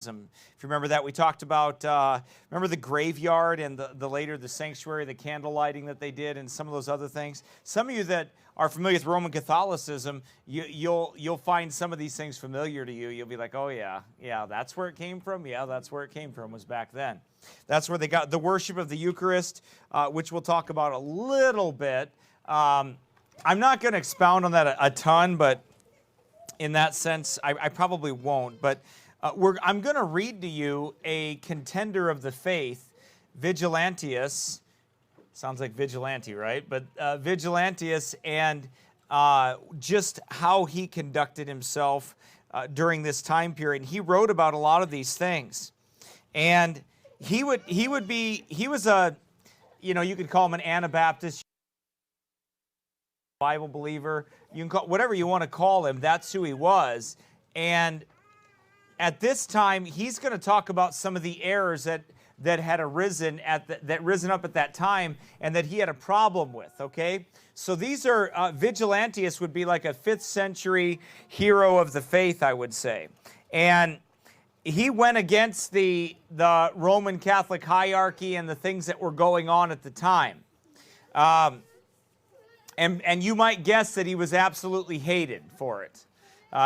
If you remember that, we talked about, remember the graveyard and the later the sanctuary, the candle lighting that they did and some of those other things. Some of you that are familiar with Roman Catholicism, you'll find some of these things familiar to you. You'll be like, oh yeah, that's where it came from. Yeah, that's where it came from, was back then. That's where they got the worship of the Eucharist, which we'll talk about a little bit. I'm not going to expound on that a ton, but in that sense, I probably won't. But I'm going to read to you a contender of the faith, Vigliantius. Sounds like vigilante, right? But Vigliantius, and just how he conducted himself during this time period. He wrote about a lot of these things. And he was a, you could call him an Anabaptist, Bible believer. You can call whatever you want to call him. That's who he was. And at this time, he's going to talk about some of the errors that had arisen that risen up at that time, and that he had a problem with. Okay, so these are Vigliantius would be like a 5th century hero of the faith, I would say, and he went against the Roman Catholic hierarchy and the things that were going on at the time. And you might guess that he was absolutely hated for it.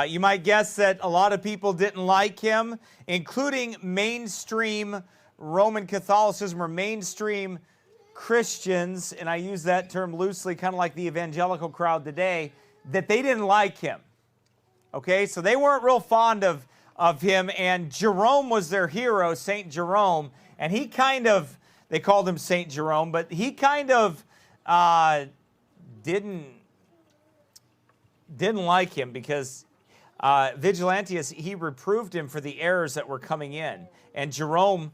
You might guess that a lot of people didn't like him, including mainstream Roman Catholicism or mainstream Christians, and I use that term loosely, kind of like the evangelical crowd today, that they didn't like him. Okay, so they weren't real fond of him, and Jerome was their hero, St. Jerome, and he kind of, they called him St. Jerome, but he kind of didn't like him because Vigliantius, he reproved him for the errors that were coming in. And Jerome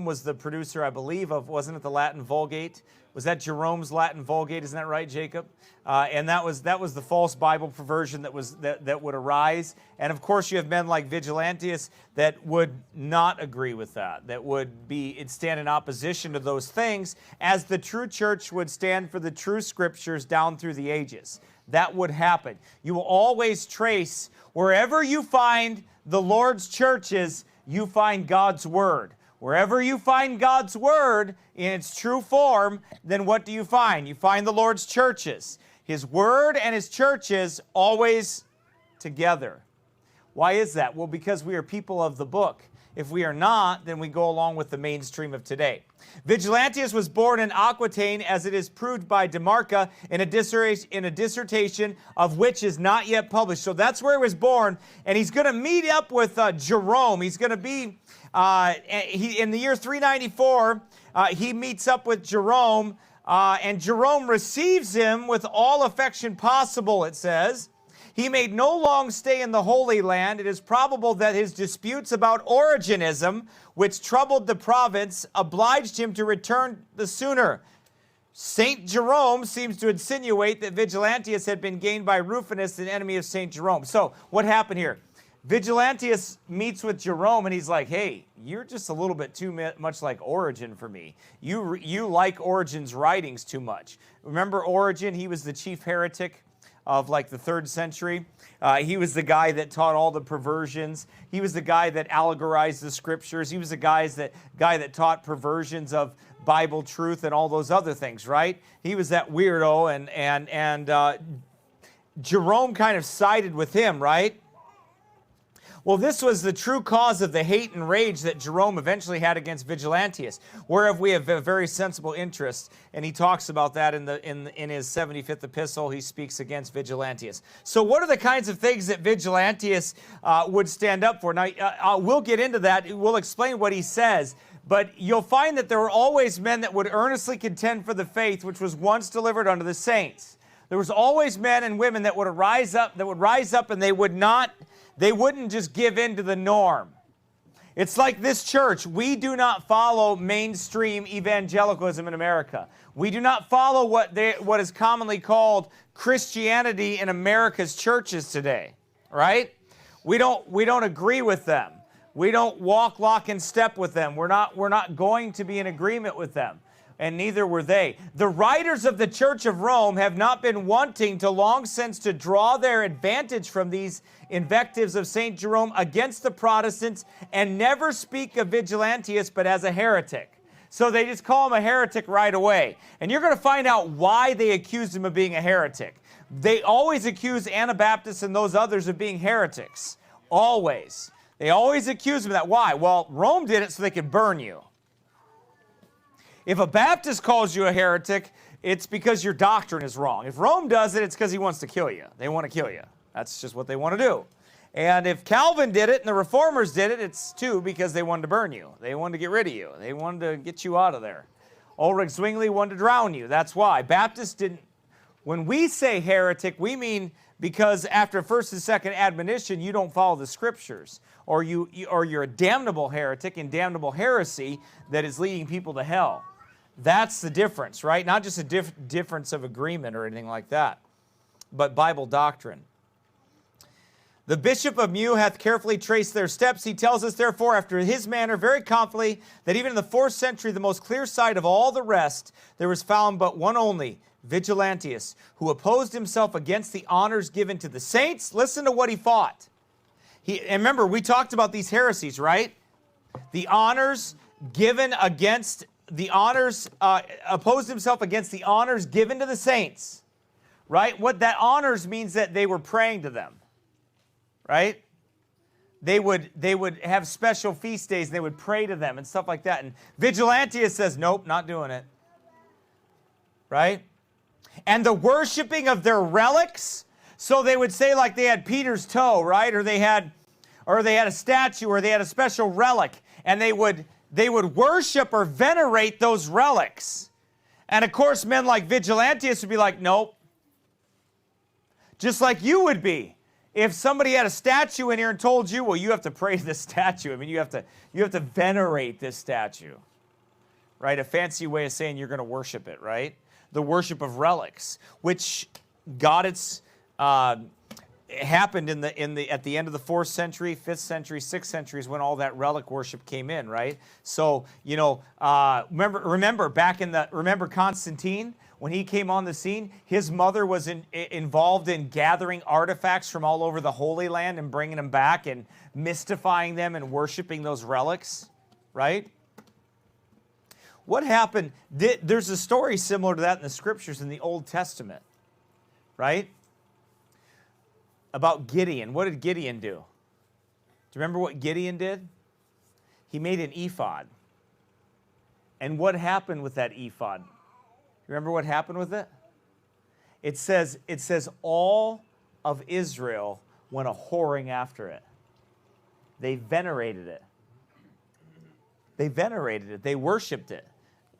was the producer, I believe, of, wasn't it the Latin Vulgate? Was that Jerome's Latin Vulgate? Isn't that right, Jacob? And that was the false Bible perversion that would arise. And of course, you have men like Vigliantius that would not agree with that would stand in opposition to those things, as the true church would stand for the true scriptures down through the ages. That would happen. You will always trace, wherever you find the Lord's churches, you find God's Word. Wherever you find God's Word in its true form, then what do you find? You find the Lord's churches. His Word and His churches always together. Why is that? Well, because we are people of the book. If we are not, then we go along with the mainstream of today. Vigliantius was born in Aquitaine, as it is proved by DeMarca in a dissertation of which is not yet published. So that's where he was born, and he's going to meet up with Jerome. He's going to be, in the year 394, he meets up with Jerome, and Jerome receives him with all affection possible, it says. He made no long stay in the Holy Land. It is probable that his disputes about Origenism, which troubled the province, obliged him to return the sooner. St. Jerome seems to insinuate that Vigliantius had been gained by Rufinus, an enemy of St. Jerome. So what happened here? Vigliantius meets with Jerome, and he's like, hey, you're just a little bit too much like Origen for me. You like Origen's writings too much. Remember Origen? He was the chief heretic of like the 3rd century. He was the guy that taught all the perversions. He was the guy that allegorized the scriptures. He was the guy that taught perversions of Bible truth and all those other things, right? He was that weirdo, and Jerome kind of sided with him, right? Well, this was the true cause of the hate and rage that Jerome eventually had against Vigliantius, whereof we have a very sensible interest, and he talks about that in his 75th epistle. He speaks against Vigliantius. So what are the kinds of things that Vigliantius would stand up for? Now, we'll get into that. We'll explain what he says, but you'll find that there were always men that would earnestly contend for the faith which was once delivered unto the saints. There was always men and women that would rise up, and they wouldn't just give in to the norm. It's like this church. We do not follow mainstream evangelicalism in America. We do not follow what is commonly called Christianity in America's churches today, right? We don't agree with them. We don't walk lock and step with them. We're not going to be in agreement with them. and neither were they. The writers of the Church of Rome have not been wanting to long since to draw their advantage from these invectives of St. Jerome against the Protestants and never speak of Vigilantius but as a heretic. So they just call him a heretic right away. And you're going to find out why they accused him of being a heretic. They always accuse Anabaptists and those others of being heretics. Always. They always accuse them of that. Why? Well, Rome did it so they could burn you. If a Baptist calls you a heretic, it's because your doctrine is wrong. If Rome does it, it's because he wants to kill you. They want to kill you. That's just what they want to do. And if Calvin did it and the Reformers did it, it's too because they wanted to burn you. They wanted to get rid of you. They wanted to get you out of there. Ulrich Zwingli wanted to drown you. That's why. Baptists didn't. When we say heretic, we mean because after first and second admonition, you don't follow the scriptures. Or you're a damnable heretic in damnable heresy that is leading people to hell. That's the difference, right? Not just a difference of agreement or anything like that, but Bible doctrine. The Bishop of Meaux hath carefully traced their steps. He tells us, therefore, after his manner, very confidently, that even in the 4th century, the most clear sight of all the rest, there was found but one only, Vigilantius, who opposed himself against the honors given to the saints. Listen to what he fought. And remember, we talked about these heresies, right? The honors given against the honors, opposed himself against the honors given to the saints, right? What that honors means that they were praying to them. Right? They would have special feast days and they would pray to them and stuff like that. And Vigilantius says, nope, not doing it. Right? And the worshiping of their relics. So they would say like they had Peter's toe, right? Or they had a statue or they had a special relic. And they would worship or venerate those relics. And of course, men like Vigilantius would be like, nope. Just like you would be. If somebody had a statue in here and told you, well, you have to pray to this statue. I mean, you have to venerate this statue, right? A fancy way of saying you're going to worship it, right? The worship of relics, which got its happened at the end of the 4th century, 5th century, 6th century is when all that relic worship came in, right? So remember Constantine. When he came on the scene, his mother was involved in gathering artifacts from all over the Holy Land and bringing them back and mystifying them and worshiping those relics, right? What happened? There's a story similar to that in the scriptures in the Old Testament, right? About Gideon. What did Gideon do? Do you remember what Gideon did? He made an ephod. And what happened with that ephod? Remember what happened with it? It says all of Israel went a whoring after it. They venerated it. They venerated it. They worshiped it.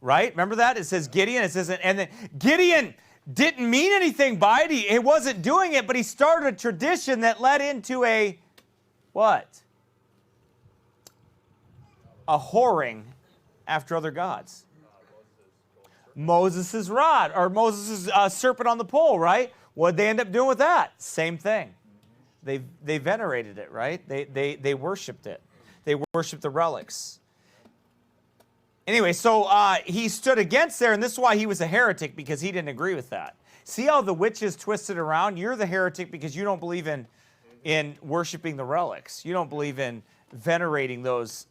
Right? Remember that? It says Gideon. It says, and then Gideon didn't mean anything by it. He wasn't doing it, but he started a tradition that led into a what? A whoring after other gods. Moses' rod, or Moses' serpent on the pole, right? What did they end up doing with that? Same thing. They venerated it, right? They worshipped it. They worshipped the relics. Anyway, so he stood against there, and this is why he was a heretic, because he didn't agree with that. See how the witches twisted around? You're the heretic because you don't believe in worshiping the relics. You don't believe in venerating those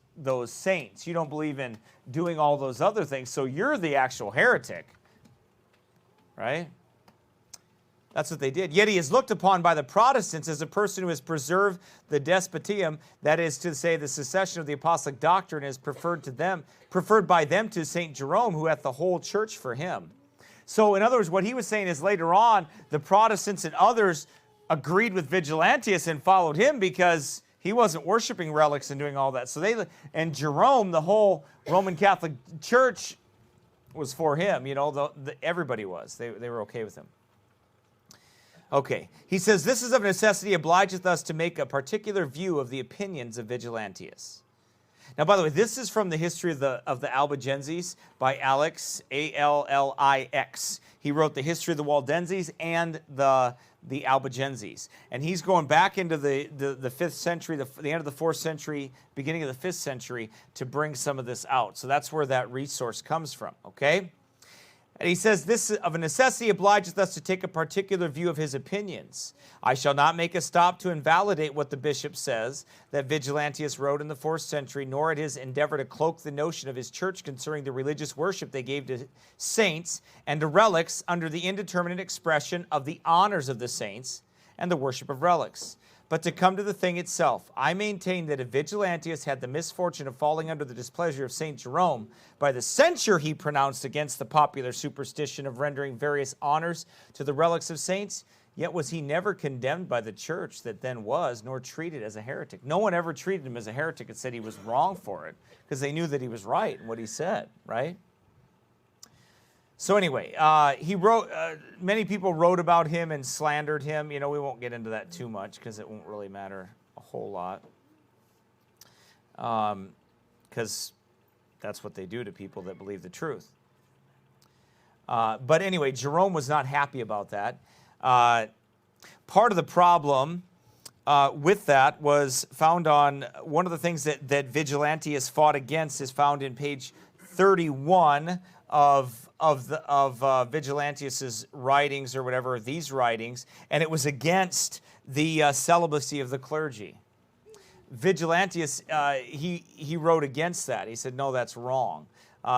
saints. You don't believe in doing all those other things, so you're the actual heretic, right? That's what they did. Yet he is looked upon by the Protestants as a person who has preserved the despotium, that is to say, the secession of the apostolic doctrine is preferred by them to St. Jerome, who hath the whole church for him. So in other words, what he was saying is later on, the Protestants and others agreed with Vigilantius and followed him because he wasn't worshiping relics and doing all that. So and Jerome, the whole Roman Catholic Church, was for him. Everybody was. They were okay with him. Okay. He says, this is of necessity obligeth us to make a particular view of the opinions of Vigilantius. Now, by the way, this is from the history of the Albigenses by Alix, A-L-L-I-X. He wrote the history of the Waldenses and the Albigenses. And he's going back into the 5th century, the end of the 4th century, beginning of the 5th century, to bring some of this out. So that's where that resource comes from, okay? And he says, this of a necessity obligeth us to take a particular view of his opinions. I shall not make a stop to invalidate what the bishop says, that Vigilantius wrote in the 4th century, nor at his endeavor to cloak the notion of his church concerning the religious worship they gave to saints and to relics under the indeterminate expression of the honors of the saints and the worship of relics. But to come to the thing itself, I maintain that if Vigilantius had the misfortune of falling under the displeasure of St. Jerome by the censure he pronounced against the popular superstition of rendering various honors to the relics of saints, yet was he never condemned by the church that then was, nor treated as a heretic. No one ever treated him as a heretic and said he was wrong for it, because they knew that he was right in what he said, right? So anyway, he wrote. Many people wrote about him and slandered him. You know, we won't get into that too much because it won't really matter a whole lot. Because that's what they do to people that believe the truth. But anyway, Jerome was not happy about that. Part of the problem with that was found on one of the things that Vigilantius fought against is found in page 31 of Vigilantius's writings or whatever, these writings, and it was against the celibacy of the clergy. Vigilantius, he wrote against that. He said, no, that's wrong.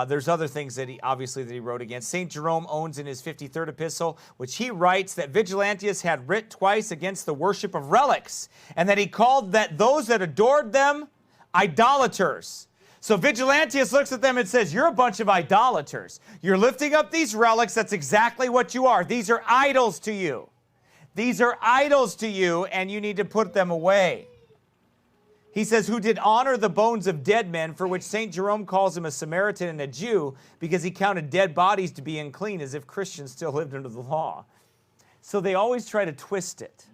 There's other things that he wrote against. St. Jerome owns in his 53rd epistle, which he writes that Vigilantius had writ twice against the worship of relics, and that he called that those that adored them idolaters. So Vigilantius looks at them and says, you're a bunch of idolaters. You're lifting up these relics. That's exactly what you are. These are idols to you. These are idols to you, and you need to put them away. He says, who did honor the bones of dead men, for which St. Jerome calls him a Samaritan and a Jew, because he counted dead bodies to be unclean, as if Christians still lived under the law. So they always try to twist it.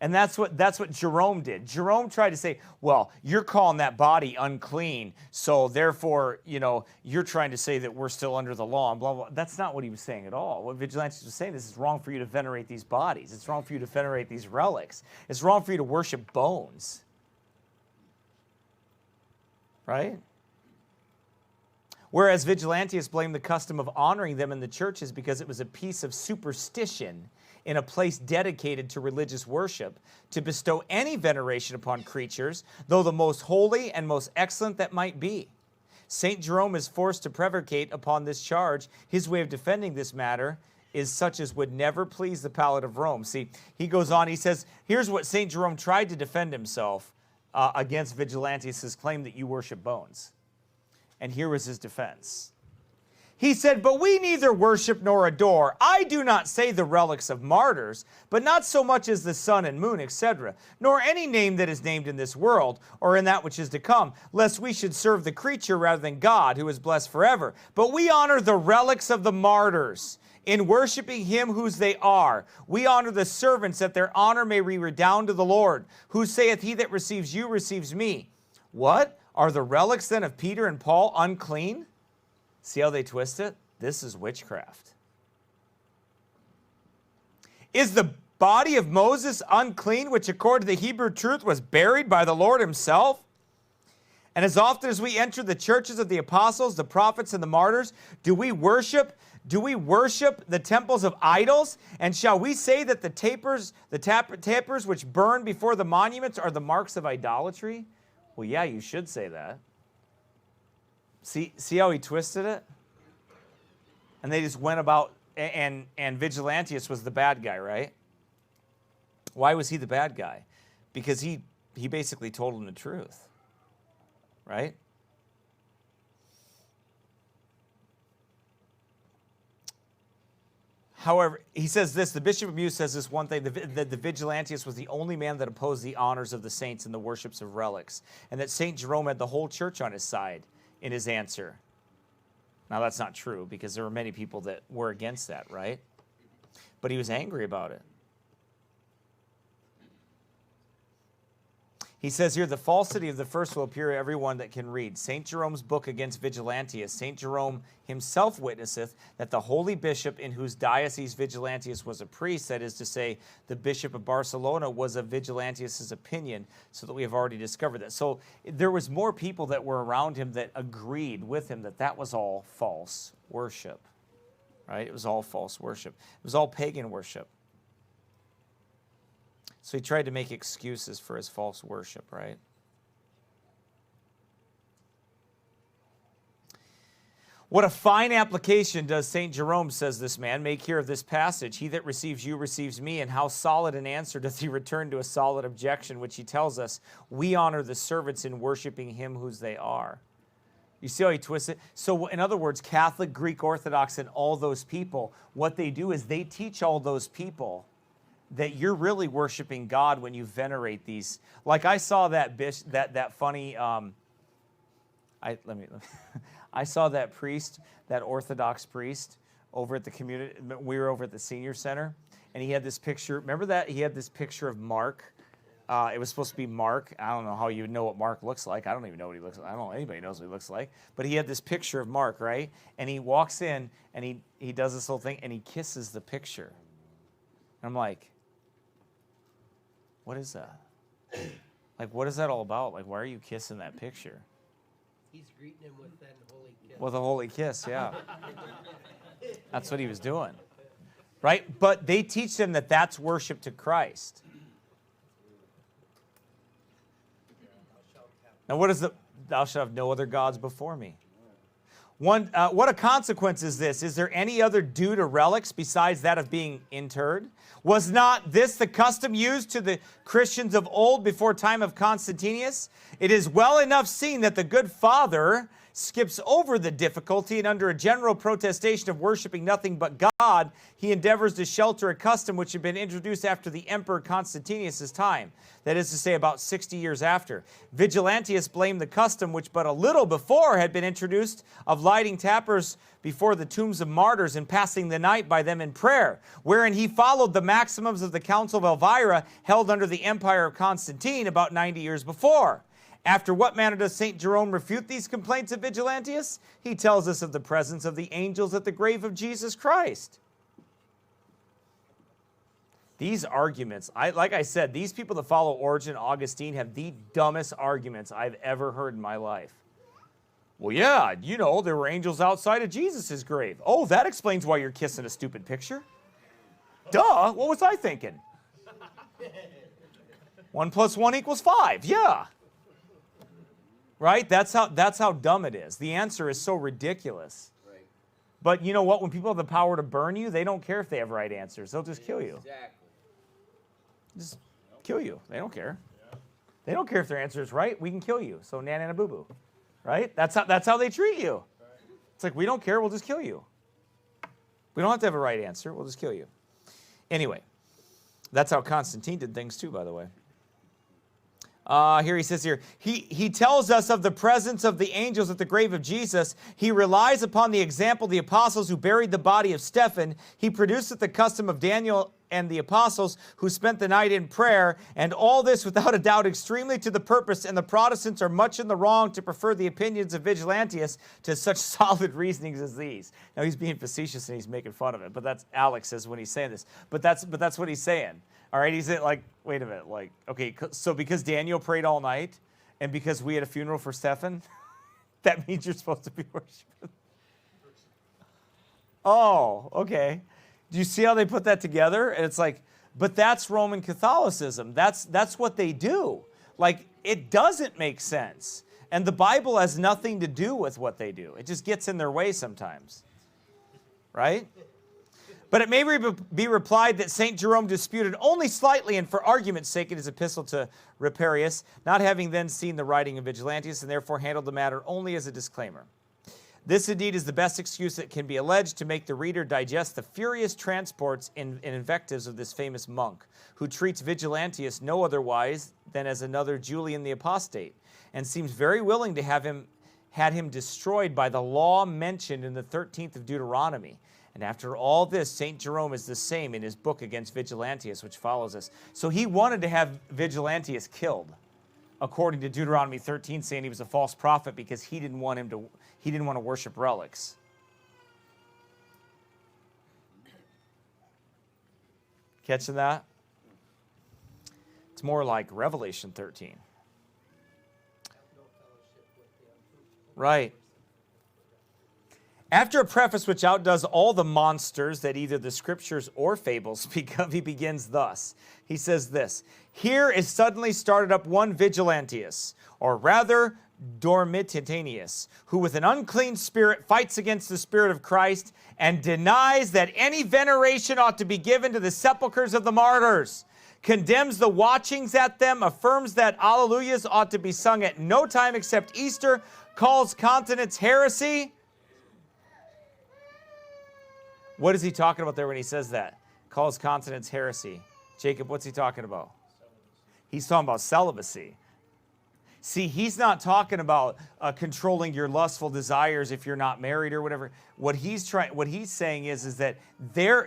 And that's what Jerome did. Jerome tried to say, well, you're calling that body unclean, so therefore, you know, you're trying to say that we're still under the law, and blah, blah. That's not what he was saying at all. What Vigilantius was saying is it's wrong for you to venerate these bodies. It's wrong for you to venerate these relics. It's wrong for you to worship bones. Right? Whereas Vigilantius blamed the custom of honoring them in the churches because it was a piece of superstition in a place dedicated to religious worship, to bestow any veneration upon creatures, though the most holy and most excellent that might be. St. Jerome is forced to prevaricate upon this charge. His way of defending this matter is such as would never please the palate of Rome. See, he goes on, he says, here's what St. Jerome tried to defend himself against Vigilantius' claim that you worship bones. And here was his defense. He said, but we neither worship nor adore. I do not say the relics of martyrs, but not so much as the sun and moon, etc., nor any name that is named in this world, or in that which is to come, lest we should serve the creature rather than God, who is blessed forever. But we honor the relics of the martyrs. In worshiping him whose they are, we honor the servants, that their honor may redound to the Lord, who saith, he that receives you receives me. What? Are the relics then of Peter and Paul unclean? See how they twist it? This is witchcraft. Is the body of Moses unclean, which according to the Hebrew truth was buried by the Lord himself? And as often as we enter the churches of the apostles, the prophets, and the martyrs, do we worship the temples of idols? And shall we say that the tapers which burn before the monuments are the marks of idolatry? Well, yeah, you should say that. See how he twisted it? And they just went about, and Vigilantius was the bad guy, right? Why was he the bad guy? Because he basically told them the truth, right? However, he says this, the Bishop of Meaux says this one thing, that the Vigilantius was the only man that opposed the honors of the saints and the worships of relics, and that St. Jerome had the whole church on his side in his answer. Now, that's not true, because there were many people that were against that, right? But he was angry about it. He says here, the falsity of the first will appear to everyone that can read. St. Jerome's book against Vigilantius. St. Jerome himself witnesseth that the holy bishop in whose diocese Vigilantius was a priest, that is to say, the bishop of Barcelona, was of Vigilantius' opinion, so that we have already discovered that. So there was more people that were around him that agreed with him that that was all false worship. right? It was all false worship. It was all pagan worship. So he tried to make excuses for his false worship, right? What a fine application does St. Jerome, says this man, make here of this passage. He that receives you receives me, and how solid an answer doth he return to a solid objection, which he tells us, we honor the servants in worshiping him whose they are. You see how he twists it? So in other words, Catholic, Greek Orthodox, and all those people, what they do is they teach all those people that you're really worshiping God when you venerate these. Like I saw that funny, I saw that priest, that Orthodox priest, over at the community. We were over at the senior center, and he had this picture. Remember that? He had this picture of Mark. It was supposed to be Mark. I don't know how you would know what Mark looks like. I don't even know what he looks like. I don't know anybody knows what he looks like. But he had this picture of Mark, right? And he walks in, and he does this whole thing, and he kisses the picture. And I'm like, what is that? Like, what is that all about? Like, why are you kissing that picture? He's greeting him with that holy kiss. With a holy kiss, yeah. That's what he was doing. Right? But they teach them that that's worship to Christ. Now, what is the, thou shalt have no other gods before me? What a consequence is this? Is there any other due to relics besides that of being interred? Was not this the custom used to the Christians of old before time of Constantius? It is well enough seen that the good father skips over the difficulty, and under a general protestation of worshiping nothing but God, he endeavors to shelter a custom which had been introduced after the Emperor Constantius' time, that is to say about 60 years after. Vigilantius blamed the custom which but a little before had been introduced of lighting tapers before the tombs of martyrs and passing the night by them in prayer, wherein he followed the maxims of the Council of Elvira held under the empire of Constantine about 90 years before. After what manner does St. Jerome refute these complaints of Vigilantius? He tells us of the presence of the angels at the grave of Jesus Christ. These arguments, like I said, these people that follow Origen, Augustine, have the dumbest arguments I've ever heard in my life. Well, yeah, you know, there were angels outside of Jesus' grave. Oh, that explains why you're kissing a stupid picture. Duh, what was I thinking? 1 + 1 = 5, yeah. Right? That's how dumb it is. The answer is so ridiculous. Right. But you know what? When people have the power to burn you, they don't care if they have right answers. They'll just kill you. Exactly. Just kill you. They don't care. They don't care if their answer is right. We can kill you. So nana boo boo. Right? That's how they treat you. It's like, we don't care. We'll just kill you. We don't have to have a right answer. We'll just kill you. Anyway, that's how Constantine did things too, by the way. Here he says here, he tells us of the presence of the angels at the grave of Jesus. He relies upon the example of the apostles who buried the body of Stephen. He produced the custom of Daniel and the apostles who spent the night in prayer, and all this without a doubt extremely to the purpose, and the Protestants are much in the wrong to prefer the opinions of Vigilantius to such solid reasonings as these. Now he's being facetious and he's making fun of it, but that's Alex says when he's saying this. But that's what he's saying. All right, he's like, wait a minute, like, okay, so because Daniel prayed all night, and because we had a funeral for Stephen, that means you're supposed to be worshiping. Oh, okay. Do you see how they put that together? And it's like, but that's Roman Catholicism. That's what they do. Like, it doesn't make sense. And the Bible has nothing to do with what they do. It just gets in their way sometimes. Right? But it may be replied that St. Jerome disputed only slightly, and for argument's sake in his epistle to Riparius, not having then seen the writing of Vigilantius, and therefore handled the matter only as a disclaimer. This indeed is the best excuse that can be alleged to make the reader digest the furious transports and invectives of this famous monk, who treats Vigilantius no otherwise than as another Julian the Apostate, and seems very willing to have had him destroyed by the law mentioned in the 13th of Deuteronomy. And after all this, St. Jerome is the same in his book against Vigilantius, which follows us. So he wanted to have Vigilantius killed, according to Deuteronomy 13, saying he was a false prophet because he didn't want to worship relics. Catching that? It's more like Revelation 13. Right. After a preface which outdoes all the monsters that either the scriptures or fables speak of, he begins thus. He says this, "Here is suddenly started up one Vigilantius, or rather Dormitanius, who with an unclean spirit fights against the Spirit of Christ and denies that any veneration ought to be given to the sepulchres of the martyrs, condemns the watchings at them, affirms that alleluias ought to be sung at no time except Easter, calls continence heresy." What is he talking about there when he says that? Calls continence heresy. Jacob, what's he talking about? He's talking about celibacy. See, he's not talking about controlling your lustful desires if you're not married or whatever. What he's saying is that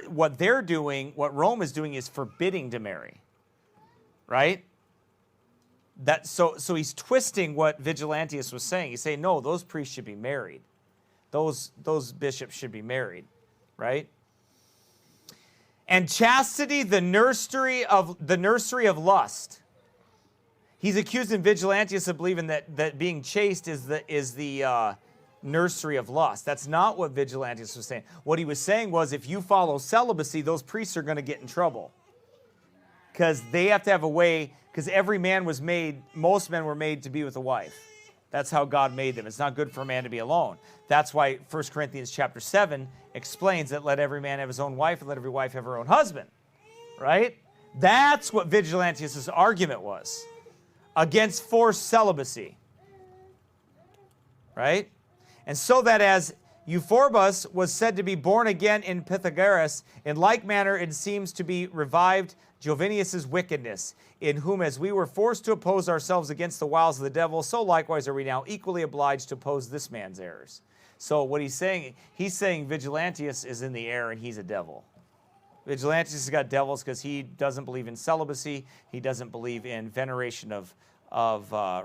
what Rome is doing is forbidding to marry. Right? So he's twisting what Vigilantius was saying. He's saying, no, those priests should be married. Those bishops should be married. Right? And chastity, the nursery of lust. He's accusing Vigilantius of believing that being chaste is the nursery of lust. That's not what Vigilantius was saying. What he was saying was, if you follow celibacy, those priests are going to get in trouble. Because they have to have a way, because most men were made to be with a wife. That's how God made them. It's not good for a man to be alone. That's why 1 Corinthians chapter 7 explains that let every man have his own wife and let every wife have her own husband. Right? That's what Vigilantius' argument was. Against forced celibacy. Right? And so that as Euphorbus was said to be born again in Pythagoras, in like manner it seems to be revived Jovinius' wickedness, in whom as we were forced to oppose ourselves against the wiles of the devil, so likewise are we now equally obliged to oppose this man's errors. So what he's saying Vigilantius is in the air and he's a devil. Vigilantius has got devils because he doesn't believe in celibacy. He doesn't believe in veneration of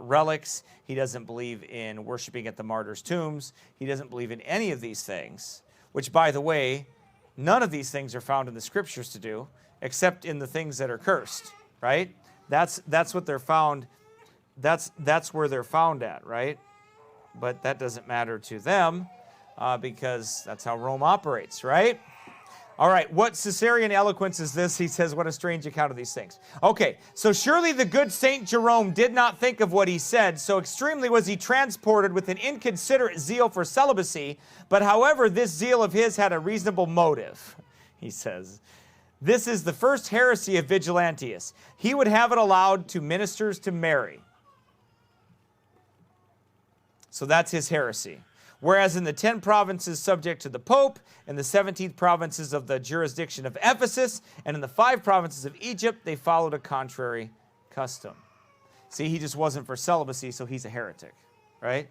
relics. He doesn't believe in worshiping at the martyrs' tombs. He doesn't believe in any of these things, which, by the way, none of these things are found in the scriptures to do, except in the things that are cursed, right? That's what they're found. That's where they're found at, right? But that doesn't matter to them because that's how Rome operates, right? All right, what Caesarean eloquence is this? He says, what a strange account of these things. Okay, so surely the good Saint Jerome did not think of what he said, so extremely was he transported with an inconsiderate zeal for celibacy, but however, this zeal of his had a reasonable motive, he says. This is the first heresy of Vigilantius. He would have it allowed to ministers to marry. So that's his heresy. Whereas in the 10 provinces subject to the Pope, in the 17th provinces of the jurisdiction of Ephesus, and in the 5 provinces of Egypt, they followed a contrary custom. See, he just wasn't for celibacy, so he's a heretic, right?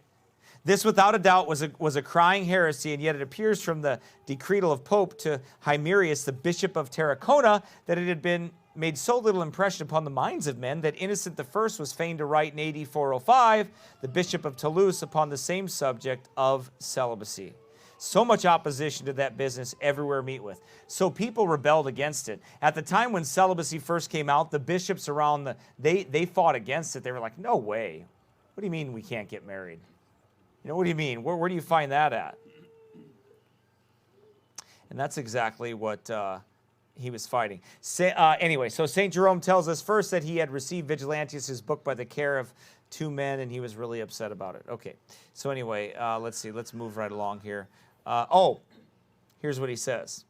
This, without a doubt, was a crying heresy, and yet it appears from the decretal of Pope to Hymerius, the bishop of Tarragona, that it had been made so little impression upon the minds of men that Innocent I was fain to write in AD 405, the bishop of Toulouse, upon the same subject of celibacy. So much opposition to that business everywhere meet with. So people rebelled against it. At the time when celibacy first came out, the bishops around they fought against it. They were like, no way. What do you mean we can't get married? You know, what do you mean? Where do you find that at? And that's exactly what he was fighting. Anyway, so St. Jerome tells us first that he had received Vigilantius' book by the care of 2 men, and he was really upset about it. Okay, so anyway, let's see. Let's move right along here. Here's what he says.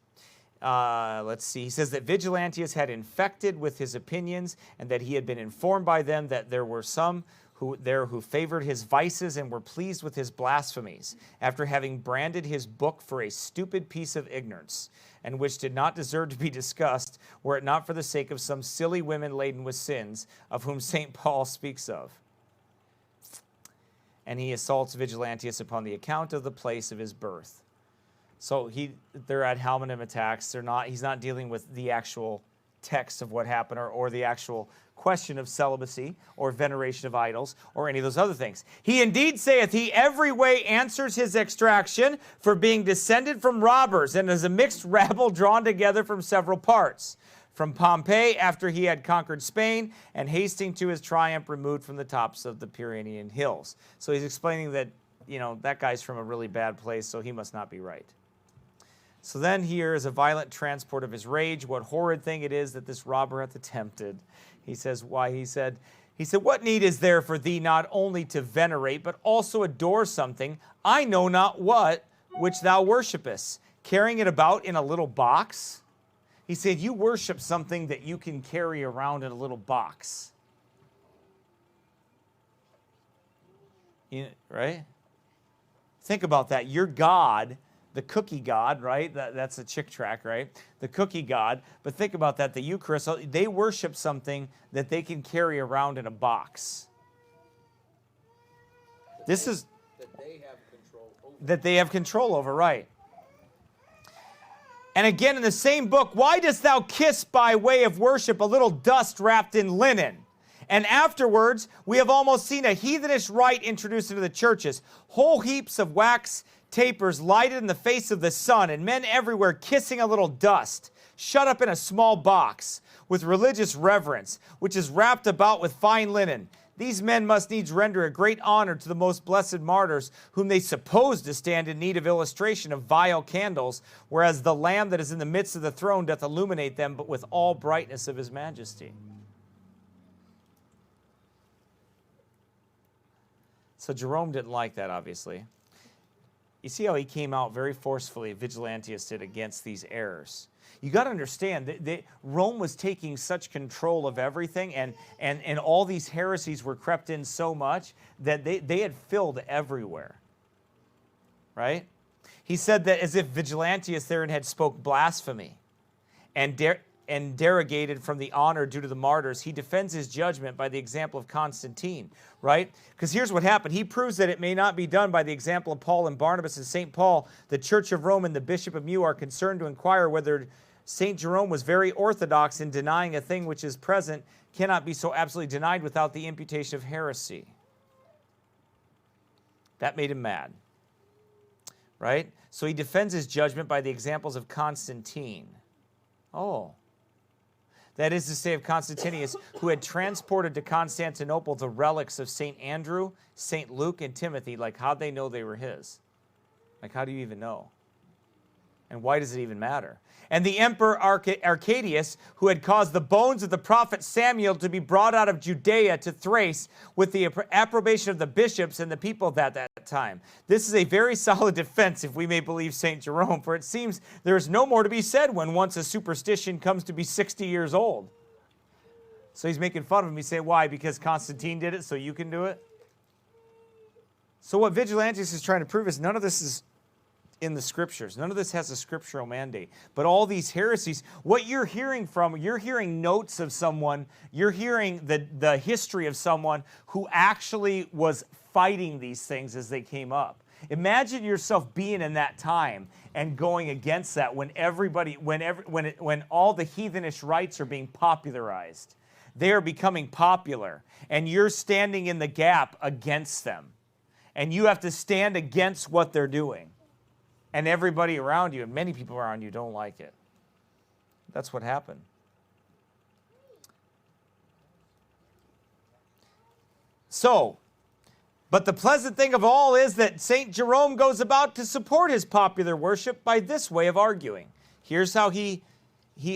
Let's see. He says that Vigilantius had infected with his opinions and that he had been informed by them that there were some who favored his vices and were pleased with his blasphemies, after having branded his book for a stupid piece of ignorance, and which did not deserve to be discussed, were it not for the sake of some silly women laden with sins, of whom St. Paul speaks of. And he assaults Vigilantius upon the account of the place of his birth. So they're ad hominem attacks. He's not dealing with the actual text of what happened or the actual question of celibacy or veneration of idols or any of those other things. He indeed saith he every way answers his extraction for being descended from robbers and as a mixed rabble drawn together from several parts. From Pompey after he had conquered Spain and hasting to his triumph removed from the tops of the Pyrenean hills. So he's explaining that that guy's from a really bad place, so he must not be right. So then here is a violent transport of his rage. What horrid thing it is that this robber hath attempted. He says, why? He said, what need is there for thee not only to venerate, but also adore something, I know not what, which thou worshipest, carrying it about in a little box? He said, you worship something that you can carry around in a little box. Right? Think about that. Your God, the cookie God, right? That's a Chick tract, right? The cookie God. But think about that. The Eucharist, they worship something that they can carry around in a box. This is that they have control over. That they have control over, right? And again in the same book, why dost thou kiss by way of worship a little dust wrapped in linen? And afterwards, we have almost seen a heathenish rite introduced into the churches. Whole heaps of wax tapers lighted in the face of the sun, and men everywhere kissing a little dust, shut up in a small box, with religious reverence, which is wrapped about with fine linen. These men must needs render a great honor to the most blessed martyrs, whom they suppose to stand in need of illustration of vile candles, whereas the Lamb that is in the midst of the throne doth illuminate them, but with all brightness of his majesty. So Jerome didn't like that, obviously. You see how he came out very forcefully, Vigliantius did, against these errors. You got to understand that Rome was taking such control of everything, and all these heresies were crept in so much that they had filled everywhere. Right? He said that as if Vigliantius therein had spoke blasphemy and derogated from the honor due to the martyrs, he defends his judgment by the example of Constantine, right? Because here's what happened. He proves that it may not be done by the example of Paul and Barnabas and St. Paul. The Church of Rome and the Bishop of Meaux are concerned to inquire whether St. Jerome was very orthodox in denying a thing which is present, cannot be so absolutely denied without the imputation of heresy. That made him mad, right? So he defends his judgment by the examples of Constantine. Oh. That is to say of Constantius, who had transported to Constantinople the relics of St. Andrew, St. Luke, and Timothy. Like, how'd they know they were his? Like, how do you even know? And why does it even matter? And the Emperor Arcadius, who had caused the bones of the prophet Samuel to be brought out of Judea to Thrace with the approbation of the bishops and the people of that time. This is a very solid defense, if we may believe St. Jerome, for it seems there is no more to be said when once a superstition comes to be 60 years old. So he's making fun of him. He say, why? Because Constantine did it, so you can do it? So what Vigliantius is trying to prove is none of this is in the scriptures. None of this has a scriptural mandate. But all these heresies, what you're hearing from, you're hearing notes of someone, you're hearing the history of someone who actually was fighting these things as they came up. Imagine yourself being in that time and going against that when everybody, when all the heathenish rites are being popularized. They are becoming popular, and you're standing in the gap against them. And you have to stand against what they're doing. And everybody around you, and many people around you, don't like it. That's what happened. So, but the pleasant thing of all is that St. Jerome goes about to support his popular worship by this way of arguing. Here's how he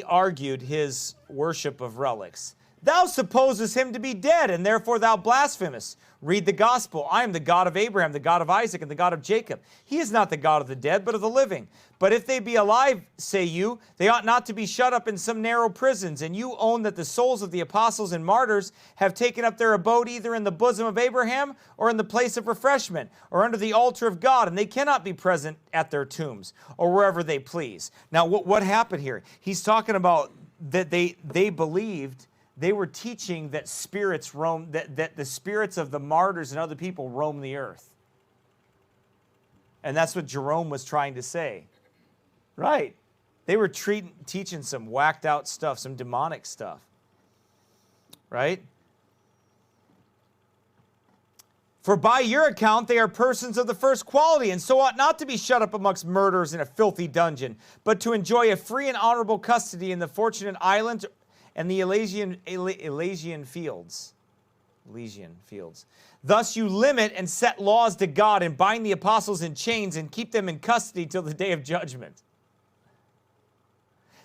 argued his worship of relics. Thou supposest him to be dead, and therefore thou blasphemest. Read the gospel. I am the God of Abraham, the God of Isaac, and the God of Jacob. He is not the God of the dead, but of the living. But if they be alive, say you, they ought not to be shut up in some narrow prisons. And you own that the souls of the apostles and martyrs have taken up their abode either in the bosom of Abraham, or in the place of refreshment, or under the altar of God, and they cannot be present at their tombs, or wherever they please. Now, what happened here? He's talking about that they believed. They were teaching that spirits roam, that the spirits of the martyrs and other people roam the earth. And that's what Jerome was trying to say. Right. They were teaching some whacked out stuff, some demonic stuff. Right? For by your account they are persons of the first quality, and so ought not to be shut up amongst murderers in a filthy dungeon, but to enjoy a free and honorable custody in the fortunate islands and the Elysian fields. Elysian fields. Thus you limit and set laws to God and bind the apostles in chains and keep them in custody till the day of judgment,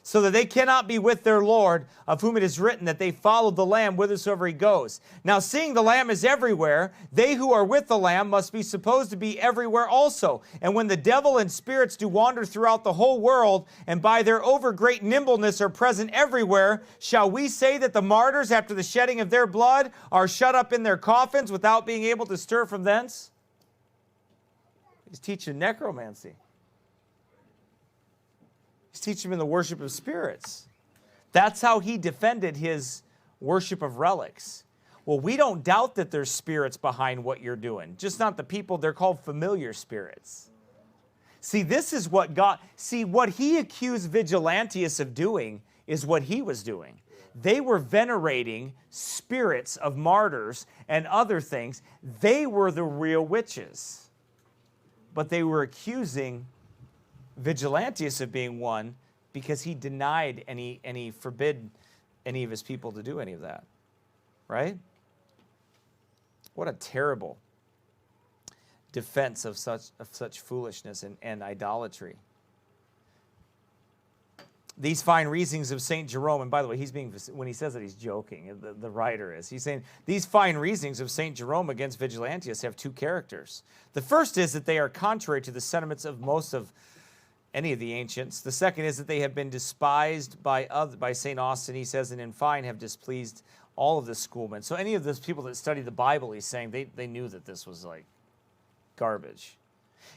so that they cannot be with their Lord, of whom it is written that they followed the Lamb whithersoever he goes. Now, seeing the Lamb is everywhere, they who are with the Lamb must be supposed to be everywhere also. And when the devil and spirits do wander throughout the whole world, and by their overgreat nimbleness are present everywhere, shall we say that the martyrs, after the shedding of their blood, are shut up in their coffins without being able to stir from thence? He's teaching necromancy. He's teaching them the worship of spirits. That's how he defended his worship of relics. Well, we don't doubt that there's spirits behind what you're doing. Just not the people. They're called familiar spirits. See, this is what God... See, what he accused Vigilantius of doing is what he was doing. They were venerating spirits of martyrs and other things. They were the real witches. But they were accusing Vigilantius of being one because he denied any forbid any of his people to do any of that. Right? What a terrible defense of such foolishness and idolatry. These fine reasonings of St. Jerome, and by the way, when he says that, he's joking, the writer is. He's saying, these fine reasonings of St. Jerome against Vigilantius have two characters. The first is that they are contrary to the sentiments of most of any of the ancients. The second is that they have been despised by St. Austin, he says, and in fine have displeased all of the schoolmen. So any of those people that study the Bible, he's saying, they knew that this was like garbage.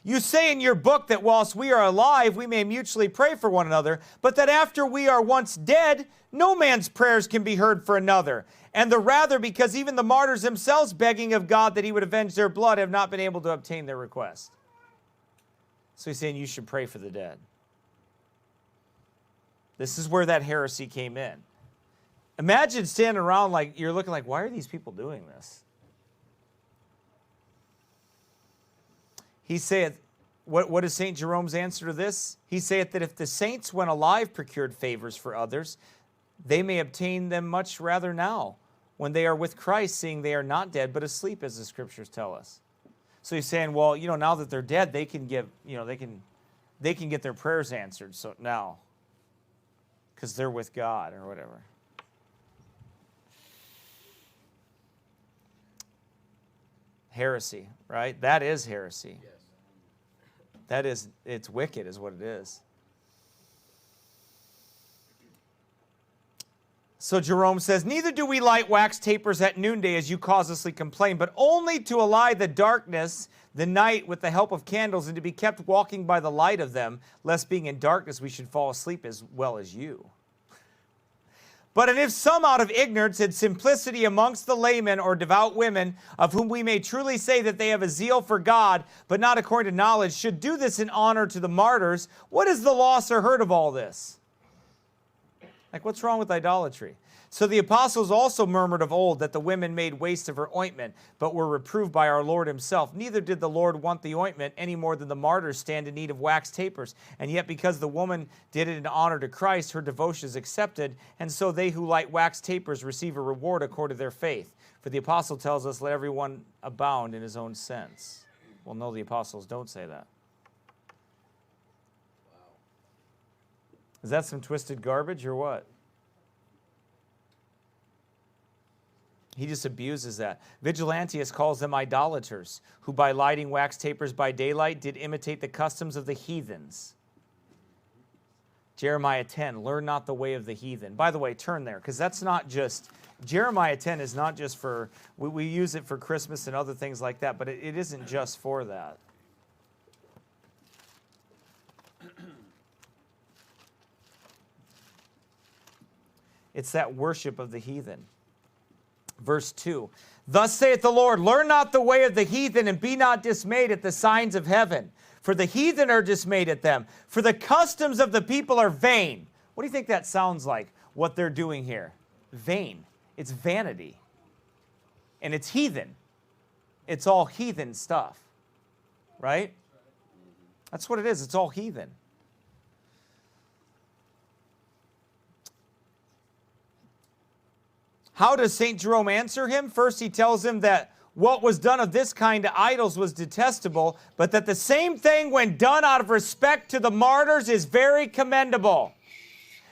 You say in your book that whilst we are alive, we may mutually pray for one another, but that after we are once dead, no man's prayers can be heard for another. And the rather because even the martyrs themselves, begging of God that he would avenge their blood, have not been able to obtain their request. So he's saying you should pray for the dead. This is where that heresy came in. Imagine standing around like you're looking like, why are these people doing this? He saith, what is St. Jerome's answer to this? He saith that if the saints when alive procured favors for others, they may obtain them much rather now, when they are with Christ, seeing they are not dead but asleep, as the scriptures tell us. So he's saying, well, now that they're dead, they can give, they can get their prayers answered. So now, because they're with God or whatever. Heresy, right? That is heresy. Yes. That is, it's wicked is what it is. So Jerome says, neither do we light wax tapers at noonday as you causelessly complain, but only to allay the darkness, the night, with the help of candles, and to be kept walking by the light of them, lest being in darkness we should fall asleep as well as you. But and if some out of ignorance and simplicity amongst the laymen or devout women, of whom we may truly say that they have a zeal for God, but not according to knowledge, should do this in honor to the martyrs, what is the loss or hurt of all this? Like, what's wrong with idolatry? So the apostles also murmured of old that the women made waste of her ointment, but were reproved by our Lord himself. Neither did the Lord want the ointment any more than the martyrs stand in need of wax tapers. And yet because the woman did it in honor to Christ, her devotion is accepted, and so they who light wax tapers receive a reward according to their faith. For the apostle tells us, let everyone abound in his own sense. Well, no, the apostles don't say that. Is that some twisted garbage or what? He just abuses that. Vigilantius calls them idolaters, who by lighting wax tapers by daylight did imitate the customs of the heathens. Jeremiah 10, learn not the way of the heathen. By the way, turn there, because that's not just, Jeremiah 10 is not just for, we use it for Christmas and other things like that, but it isn't just for that. It's that worship of the heathen. Verse 2, thus saith the Lord, learn not the way of the heathen, and be not dismayed at the signs of heaven. For the heathen are dismayed at them. For the customs of the people are vain. What do you think that sounds like, what they're doing here? Vain. It's vanity. And it's heathen. It's all heathen stuff. Right? That's what it is. It's all heathen. How does St. Jerome answer him? First, he tells him that what was done of this kind to idols was detestable, but that the same thing when done out of respect to the martyrs is very commendable.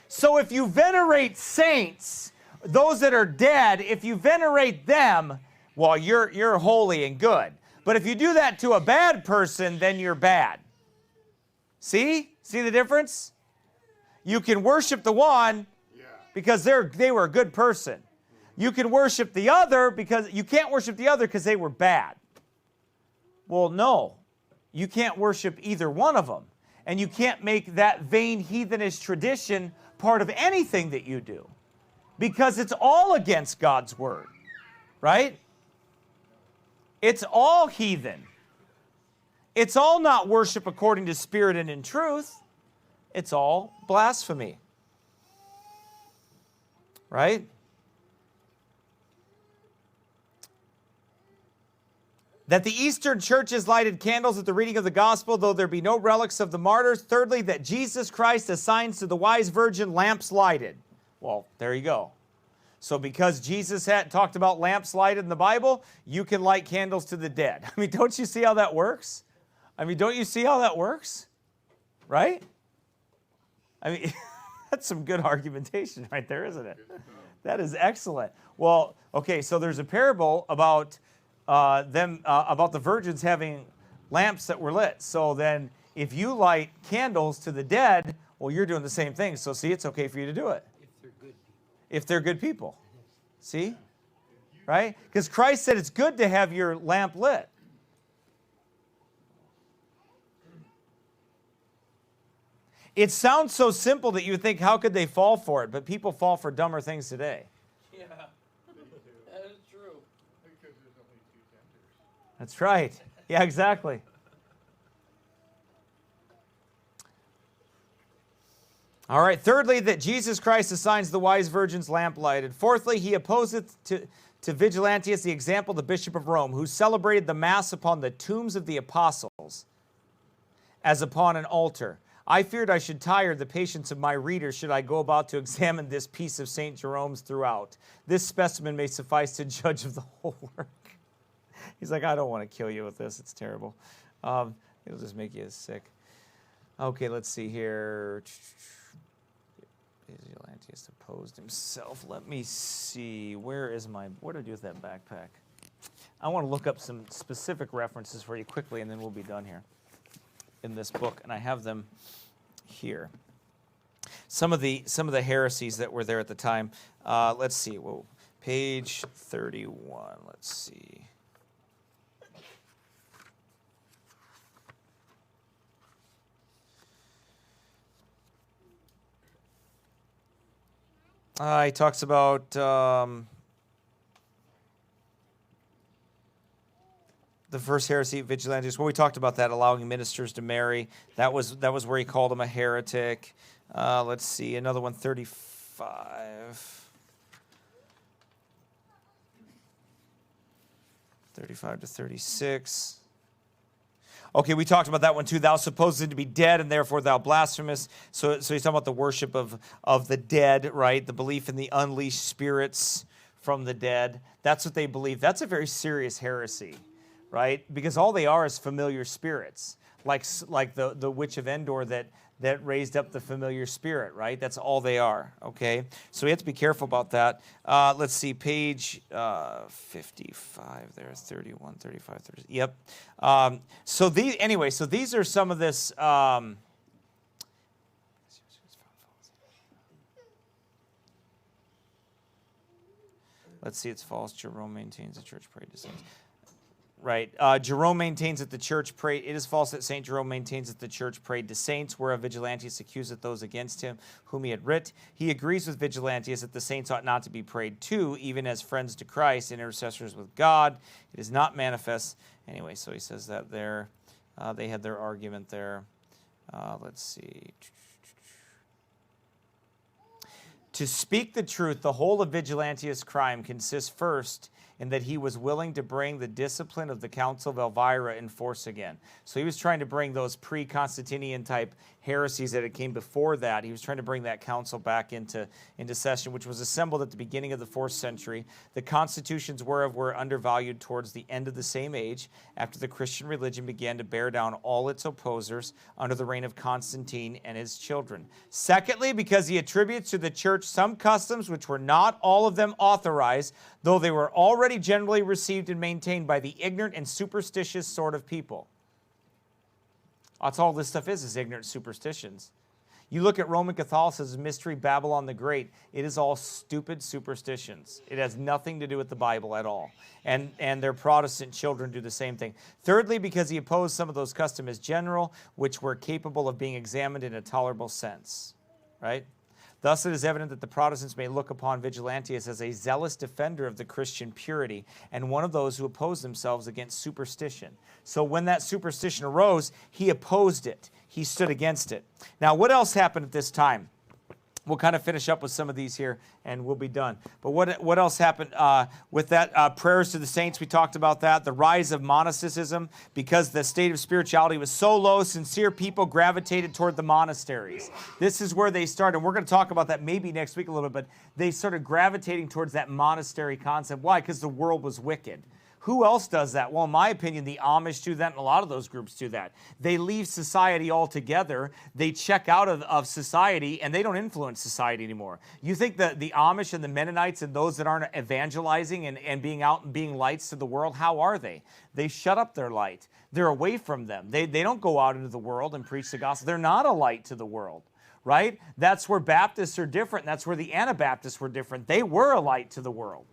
So if you venerate saints, those that are dead, if you venerate them, well, you're holy and good. But if you do that to a bad person, then you're bad. See? See the difference? You can worship the one because they were a good person. You can worship the other because you can't worship the other because they were bad. Well, no. You can't worship either one of them. And you can't make that vain heathenish tradition part of anything that you do. Because it's all against God's word. Right? It's all heathen. It's all not worship according to spirit and in truth. It's all blasphemy. Right? That the Eastern churches lighted candles at the reading of the gospel, though there be no relics of the martyrs. Thirdly, that Jesus Christ assigns to the wise virgin lamps lighted. Well, there you go. So because Jesus had talked about lamps lighted in the Bible, you can light candles to the dead. I mean, don't you see how that works? Don't you see how that works? Right? I mean, that's some good argumentation right there, isn't it? That is excellent. Well, okay, so there's a parable about about the virgins having lamps that were lit. So then if you light candles to the dead, well, you're doing the same thing. So see, it's okay for you to do it. If they're good people. If they're good people. See? Right? Because Christ said it's good to have your lamp lit. It sounds so simple that you think, how could they fall for it? But people fall for dumber things today. Yeah, that is true. Because there's only two tempters. That's right. Yeah, exactly. All right. Thirdly, that Jesus Christ assigns the wise virgin's lamp lighted. Fourthly, he opposeth to Vigilantius the example of the Bishop of Rome, who celebrated the Mass upon the tombs of the apostles as upon an altar. I feared I should tire the patience of my readers should I go about to examine this piece of St. Jerome's throughout. This specimen may suffice to judge of the whole work. He's like, I don't want to kill you with this. It's terrible. It'll just make you sick. Okay, let's see here. Vigliantius opposed himself. Let me see. What did I do with that backpack? I want to look up some specific references for you quickly, and then we'll be done here in this book, and I have them here. Some of the heresies that were there at the time. Let's see. Whoa, page 31. Let's see. He talks about the first heresy, Vigilantius. Well, we talked about that, allowing ministers to marry. That was where he called him a heretic. Let's see, another one, 35. 35 to 36. Okay, we talked about that one too. Thou supposed to be dead, and therefore thou blasphemous. So he's talking about the worship of the dead, right? The belief in the unleashed spirits from the dead. That's what they believe. That's a very serious heresy, right? Because all they are is familiar spirits, like the witch of Endor that raised up the familiar spirit, right? That's all they are, okay? So we have to be careful about that. Let's see, page 55 there, 31, 35, 30. Yep. So these are some of this. Let's see, it's false. Jerome maintains the church prayed to saints. Right. Jerome maintains that the church prayed. It is false that St. Jerome maintains that the church prayed to saints, whereof Vigilantius accuseth those against him whom he had writ. He agrees with Vigilantius that the saints ought not to be prayed to, even as friends to Christ, intercessors with God. It is not manifest. Anyway, so he says that there. They had their argument there. Let's see. To speak the truth, the whole of Vigilantius' crime consists first and that he was willing to bring the discipline of the Council of Elvira in force again. So he was trying to bring those pre-Constantinian type heresies that had came before that. He was trying to bring that council back into session, which was assembled at the beginning of the 4th century. The constitutions whereof were undervalued towards the end of the same age, after the Christian religion began to bear down all its opposers under the reign of Constantine and his children. Secondly, because he attributes to the church some customs which were not all of them authorized, though they were already generally received and maintained by the ignorant and superstitious sort of people. That's all this stuff is ignorant superstitions. You look at Roman Catholicism, Mystery Babylon the Great, it is all stupid superstitions. It has nothing to do with the Bible at all. And their Protestant children do the same thing. Thirdly, because he opposed some of those customs as general, which were capable of being examined in a tolerable sense. Right? Thus it is evident that the Protestants may look upon Vigilantius as a zealous defender of the Christian purity and one of those who oppose themselves against superstition. So when that superstition arose, he opposed it. He stood against it. Now, what else happened at this time? We'll kind of finish up with some of these here, and we'll be done. But what else happened with that? Prayers to the saints, we talked about that. The rise of monasticism, because the state of spirituality was so low, sincere people gravitated toward the monasteries. This is where they started. And we're going to talk about that maybe next week a little bit, but they started gravitating towards that monastery concept. Why? Because the world was wicked. Who else does that? Well, in my opinion, the Amish do that, and a lot of those groups do that. They leave society altogether. They check out of society, and they don't influence society anymore. You think that the Amish and the Mennonites and those that aren't evangelizing and being out and being lights to the world, how are they? They shut up their light. They're away from them. They don't go out into the world and preach the gospel. They're not a light to the world, right? That's where Baptists are different. That's where the Anabaptists were different. They were a light to the world.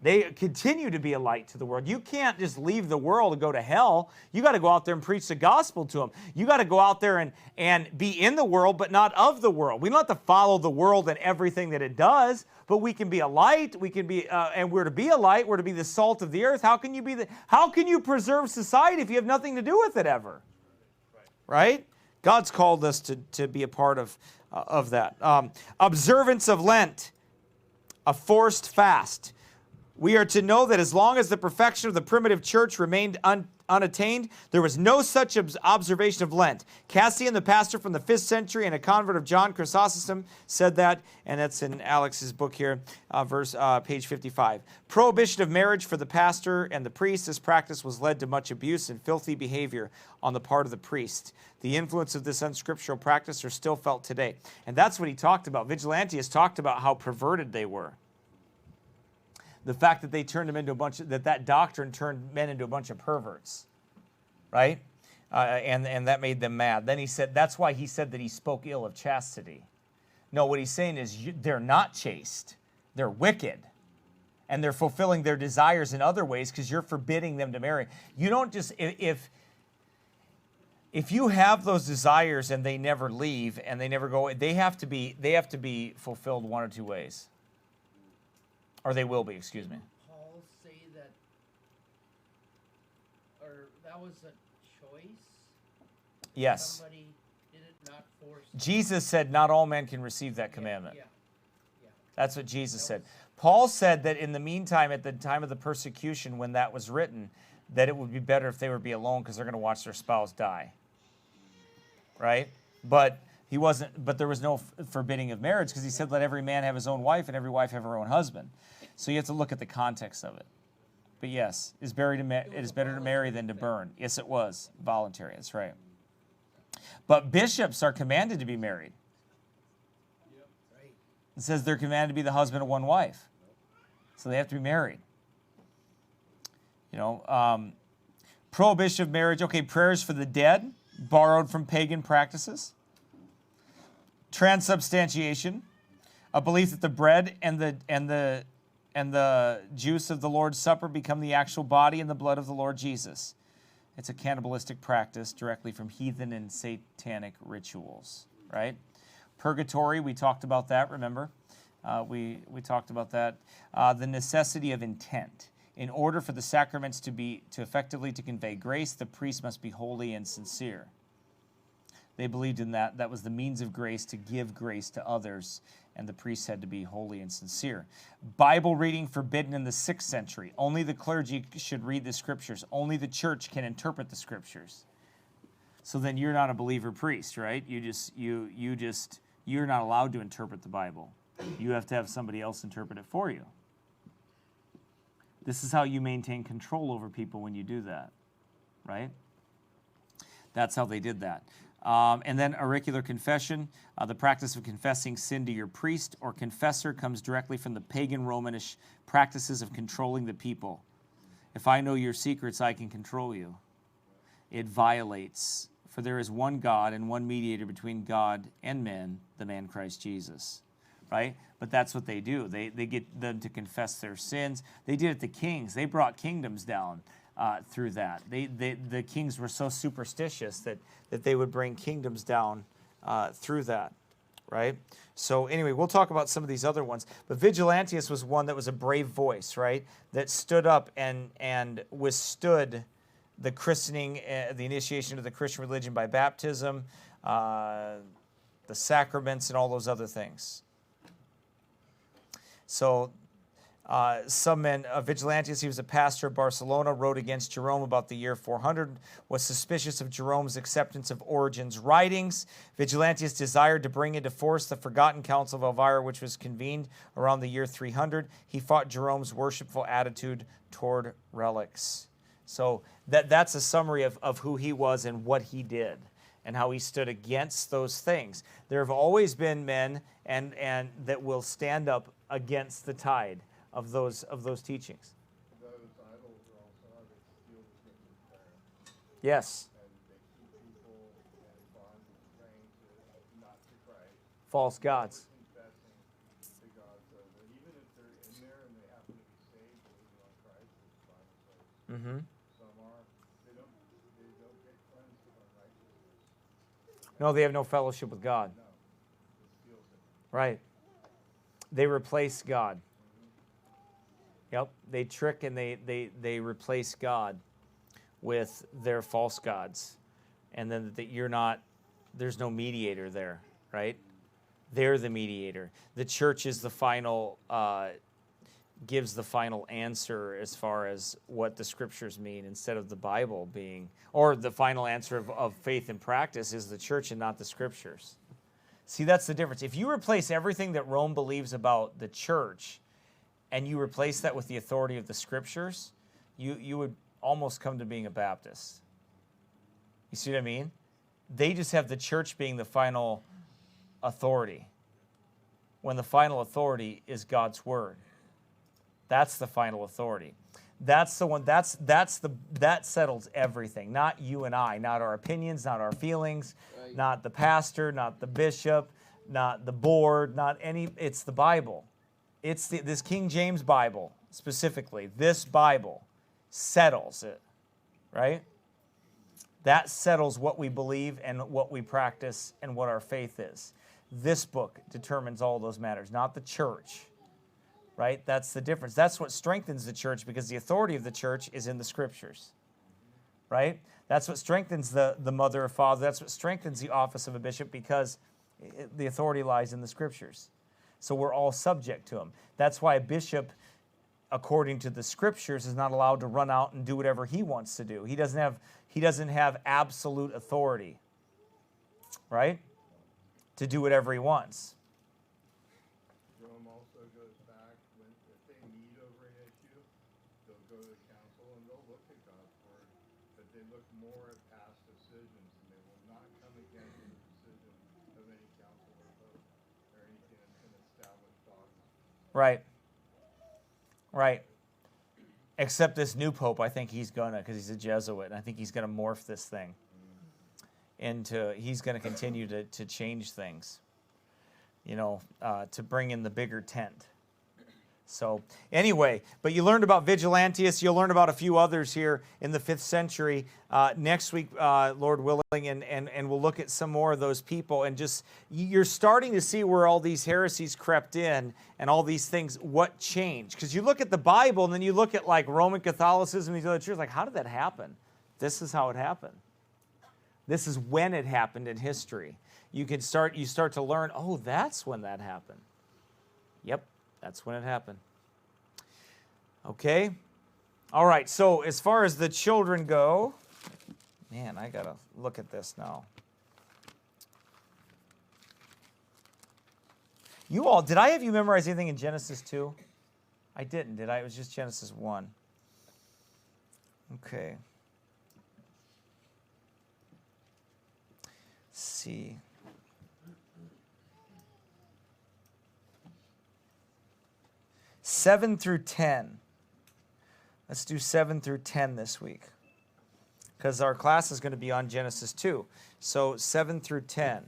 They continue to be a light to the world. You can't just leave the world and go to hell. You got to go out there and preach the gospel to them. You got to go out there and be in the world, but not of the world. We don't have to follow the world and everything that it does, but we can be a light. We can be, and we're to be a light. We're to be the salt of the earth. How can you preserve society if you have nothing to do with it ever? Right? God's called us to be a part of that. Observance of Lent, a forced fast. We are to know that as long as the perfection of the primitive church remained unattained, there was no such observation of Lent. Cassian, the pastor from the 5th century and a convert of John Chrysostom, said that, and that's in Alex's book here, page 55. Prohibition of marriage for the pastor and the priest. This practice was led to much abuse and filthy behavior on the part of the priest. The influence of this unscriptural practice are still felt today. And that's what he talked about. Vigilantius talked about how perverted they were. The fact that they turned them into that doctrine turned men into a bunch of perverts, right? And that made them mad. Then he said, that's why he said that he spoke ill of chastity. No, what he's saying is they're not chaste. They're wicked. And they're fulfilling their desires in other ways because you're forbidding them to marry. You don't just, if you have those desires and they never leave and they never go, they have to be fulfilled one or two ways. Or they will be, excuse me. Paul say that, or that was a choice? Yes. Somebody did it, not forced. Jesus said not all men can receive that commandment. Yeah. That's what Jesus said. Paul said that in the meantime, at the time of the persecution, when that was written, that it would be better if they would be alone because they're going to watch their spouse die. Right? But there was no forbidding of marriage because he said, let every man have his own wife and every wife have her own husband. So you have to look at the context of it. But yes, it is better to marry than to burn. Yes, it was voluntary. That's right. But bishops are commanded to be married. It says they're commanded to be the husband of one wife. So they have to be married. Prohibition of marriage. Okay, prayers for the dead, borrowed from pagan practices. Transubstantiation, a belief that the bread and the juice of the Lord's Supper become the actual body and the blood of the Lord Jesus. It's a cannibalistic practice directly from heathen and satanic rituals, right? Purgatory, we talked about that, remember? We talked about that. The necessity of intent. In order for the sacraments to effectively convey grace, the priest must be holy and sincere. They believed in that. That was the means of grace to give grace to others, and the priests had to be holy and sincere. Bible reading forbidden in the 6th century. Only the clergy should read the scriptures. Only the church can interpret the scriptures. So then you're not a believer priest, right? You're not allowed to interpret the Bible. You have to have somebody else interpret it for you. This is how you maintain control over people when you do that, right? That's how they did that. And then auricular confession, the practice of confessing sin to your priest or confessor comes directly from the pagan Romanish practices of controlling the people. If I know your secrets, I can control you. It violates, for there is one God and one mediator between God and men, the man Christ Jesus. Right? But that's what they do. They get them to confess their sins. They did it to kings. They brought kingdoms down through that. The kings were so superstitious that they would bring kingdoms down through that, right? So anyway, we'll talk about some of these other ones. But Vigilantius was one that was a brave voice, right? That stood up and withstood the christening, the initiation of the Christian religion by baptism, the sacraments, and all those other things. So some men, Vigilantius, he was a pastor of Barcelona, wrote against Jerome about the year 400, was suspicious of Jerome's acceptance of Origen's writings. Vigilantius desired to bring into force the forgotten Council of Elvira, which was convened around the year 300. He fought Jerome's worshipful attitude toward relics. So that's a summary of who he was and what he did and how he stood against those things. There have always been men and that will stand up against the tide of those teachings. Those idols are also how they steal the kingdom of prayer. Yes. And they keep people in bondage praying to not to Christ. False gods. Confessing to God. So that even if they're in there and they happen to be saved, believing on Christ, it's the Bible says. Mm-hmm. Some are, they don't get cleansed of unrighteousness. No, they have no fellowship with God. No. It steals it. Right. They replace God. Yep. They trick and they replace God with their false gods. And then that you're not, there's no mediator there, right? They're the mediator. The church is the final, gives the final answer as far as what the scriptures mean instead of the Bible being, or the final answer of faith and practice is the church and not the scriptures. See, that's the difference. If you replace everything that Rome believes about the church and you replace that with the authority of the scriptures, you would almost come to being a Baptist. You see what I mean? They just have the church being the final authority when the final authority is God's word. That's the final authority. That's the one, that settles everything. Not you and I, not our opinions, not our feelings, right. Not the pastor, not the bishop, not the board, not any, it's the Bible. It's this King James Bible, specifically. This Bible settles it, right? That settles what we believe and what we practice and what our faith is. This book determines all those matters, not the church. Right? That's the difference. That's what strengthens the church because the authority of the church is in the scriptures. Right? That's what strengthens the mother or father. That's what strengthens the office of a bishop because the authority lies in the scriptures. So we're all subject to him. That's why a bishop, according to the scriptures, is not allowed to run out and do whatever he wants to do. He doesn't have absolute authority. Right? To do whatever he wants. More at past decisions, and they will not come against the decision of any council or vote or anything that's been established dogma. Right. Right. Except this new pope, I think he's gonna, because he's a Jesuit, and I think he's gonna morph this thing into, he's gonna continue to change things, you know, to bring in the bigger tent. So anyway, but you learned about Vigilantius. You'll learn about a few others here in the 5th century next week, Lord willing, and we'll look at some more of those people. And just, you're starting to see where all these heresies crept in and all these things, what changed. Because you look at the Bible and then you look at like Roman Catholicism and these other churches, like how did that happen? This is how it happened. This is when it happened in history. You start to learn, oh, that's when that happened. Yep, that's when it happened. Okay? All right, so as far as the children go, man, I got to look at this now. You all, did I have you memorize anything in Genesis 2? I didn't, did I? It was just Genesis 1. Okay. Let's see. Seven through 10. Let's do 7 through 10 this week, because our class is going to be on Genesis 2. So 7 through 10.